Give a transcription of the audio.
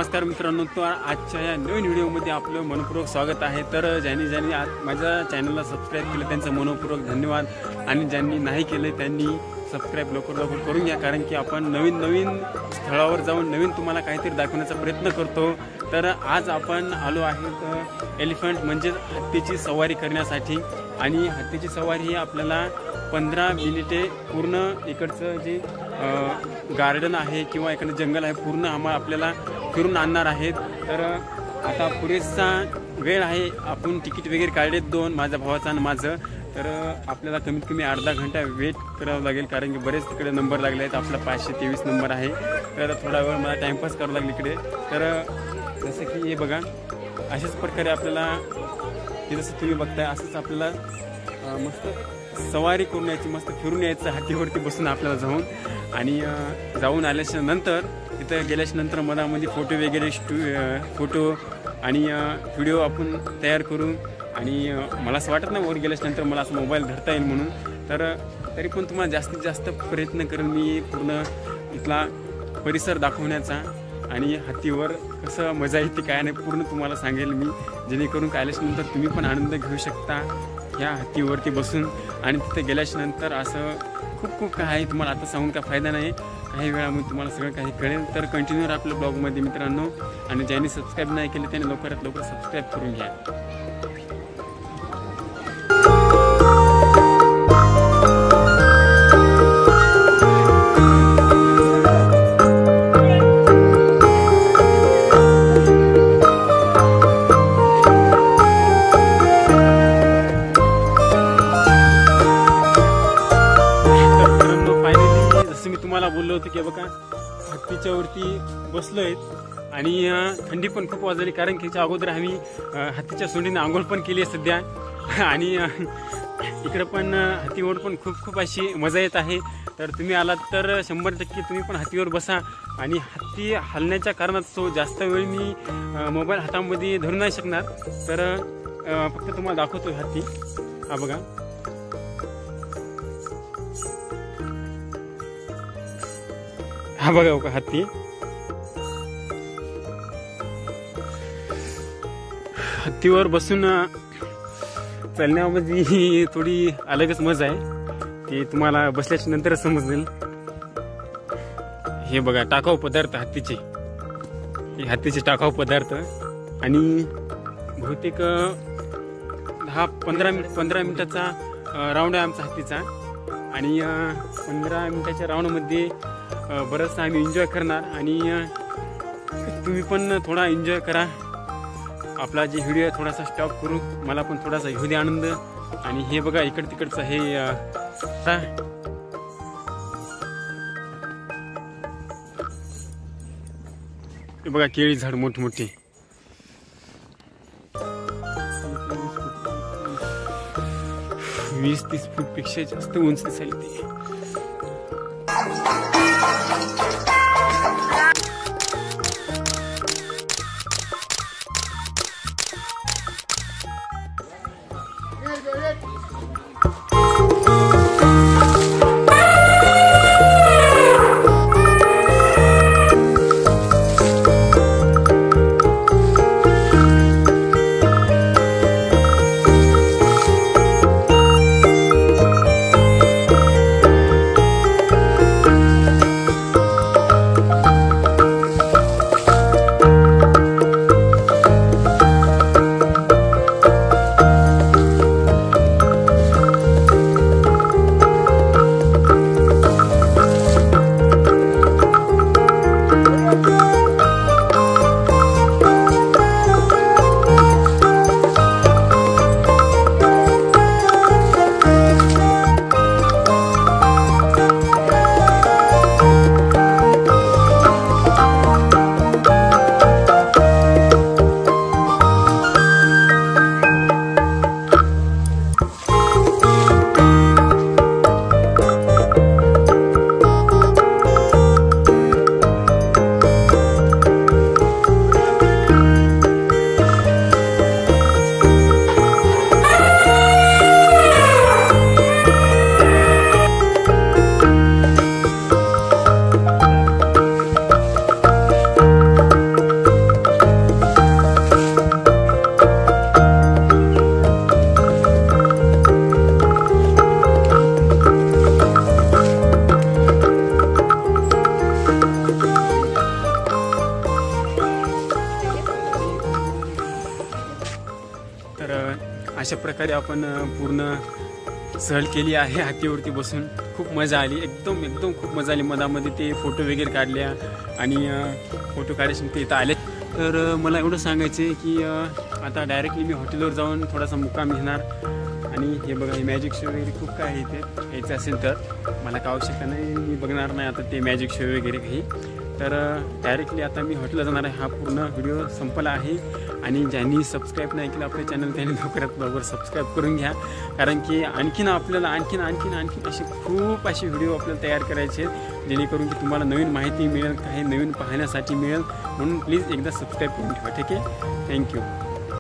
नमस्कार मित्रांनो, तो आजच्या या नवीन व्हिडिओमध्ये आपलं मनपूर्वक स्वागत आहे। तर ज्यांनी आज माझ्या चॅनलला सबस्क्राईब केलं त्यांचं मनपूर्वक धन्यवाद, आणि ज्यांनी नाही केलं त्यांनी सबस्क्राईब लवकर करून घ्या, कारण की आपण नवीन स्थळावर जाऊन नवीन तुम्हाला काहीतरी दाखवण्याचा प्रयत्न करतो। तर आज आपण आलो आहे एलिफंट म्हणजे हत्तीची सवारी करण्यासाठी, आणि हत्तीची सवारी ही आपल्याला 15 मिनिटे पूर्ण इकडचं जे गार्डन आहे किंवा इकडे जंगल आहे पूर्ण आपल्याला फिरून आणणार आहेत। तर आता पुरेसा वेळ आहे, आपण तिकीट वगैरे काढलेत 2, माझ्या भावाचं आणि माझं। तर आपल्याला कमीत कमी अर्धा घंटा वेट करावं लागेल, कारण की बरेच तिकडे नंबर लागले आहेत। आपला 523 नंबर आहे, तर थोडा वेळ मला टाईमपास करावं लागेल इकडे। तर जसं की हे बघा, अशाच प्रकारे आपल्याला हे जसं तुम्ही बघताय असंच आपल्याला मस्त सवारी करून यायची, मस्त फिरून यायचं हत्तीवरती बसून आपल्याला जाऊन। आणि जाऊन आल्याच्या नंतर तिथं गेल्याच्या नंतर मधामध्ये फोटो वगैरे फोटो आणि व्हिडिओ आपण तयार करू। आणि मला असं वाटत नाही वर गेल्याच्या नंतर मला असं मोबाईल धरता येईल म्हणून, तर तरी पण तुम्हाला जास्तीत जास्त प्रयत्न करेन मी पूर्ण इथला परिसर दाखवण्याचा, आणि हत्तीवर कसं मजा येते काय नाही पूर्ण तुम्हाला सांगेल मी, जेणेकरून आल्याच्या नंतर तुम्ही पण आनंद घेऊ शकता ह्या हत्तीवरती बसून। आणि तिथे गेल्याच्या नंतर असं खूप काय आहे, तुम्हाला आता सांगून काय फायदा नाही, काही वेळामध्ये तुम्हाला सगळं काही कळेल। तर कंटिन्यू राहा आपल्या ब्लॉगमध्ये मित्रांनो, आणि ज्यांनी सबस्क्राईब नाही केले त्यांनी लवकरात लवकर सबस्क्राईब करून घ्या। मला बोललो होतं की बघा हत्तीच्या वरती बसलोय, आणि थंडी पण खूप वाजली, कारण की त्याच्या अगोदर आम्ही हत्तीच्या सोंडीने आंघोळ पण केली आहे सध्या। आणि इकडे पण हत्तीवर पण खूप अशी मजा येत आहे। तर तुम्ही आलात तर 100% तुम्ही पण हत्तीवर बसा। आणि हत्ती हलण्याच्या कारणास्तव जास्त वेळ मी मोबाईल हातामध्ये धरू नाही शकणार, तर फक्त तुम्हाला दाखवतो हत्ती। हा बघा, हा बघा का हत्ती, हत्तीवर बसून चालण्यामध्ये थोडी अलगच मजा आहे, ते तुम्हाला बसल्याच्या नंतर समजेल। हे बघा टाकाऊ पदार्थ हत्तीचे, हे हत्तीचे टाकाऊ पदार्थ, आणि बहुतेक 10-15 मिनिटाचा राऊंड आहे आमचा हत्तीचा। आणि 15 मिनिटाच्या राऊंडमध्ये बरंचसं आम्ही एन्जॉय करणार, आणि तुम्ही पण थोडा एन्जॉय करा। आपला जे व्हिडिओ आहे थोडासा स्टॉप करू, मला पण थोडासा घेऊ दे आनंद। आणि हे बघा इकड तिकडचं हे बघा केळी झाड मोठमोठे, 20-30 फूट पेक्षा जास्त उंच असेल ते। अशा प्रकारे आपण पूर्ण सहल केली आहे हातीवरती बसून. खूप मजा आली, एकदम एकदम खूप मजा आली. मधामध्ये ते फोटो वगैरे काढल्या आणि फोटो काढायचे ते इथं आले. तर मला एवढं सांगायचं आहे की आता डायरेक्टली मी हॉटेलवर जाऊन थोडासा मुक्काम घेणार. आणि हे बघा, हे मॅजिक शो वगैरे खूप काय आहे इथे. यायचं असेल तर मला काय आवश्यकता नाही, मी बघणार नाही आता ते मॅजिक शो वगैरे काही. तर डायरेक्टली आता मी हॉटेलला जाणार आहे. हा पूर्ण व्हिडिओ संपला आहे. आणि ज्यांनी सबस्क्राईब नाही केलं आपल्या चॅनल त्यांनी लवकरात लवकर सबस्क्राईब करून घ्या, कारण की आणखीन आपल्याला आणखीन असे खूप असे व्हिडिओ आपल्याला तयार करायचे जेणेकरून की तुम्हाला नवीन माहिती मिळेल, काही नवीन पाहण्यासाठी मिळेल. म्हणून प्लीज एकदा सबस्क्राईब करून ठेवा. ठीक आहे, थँक्यू.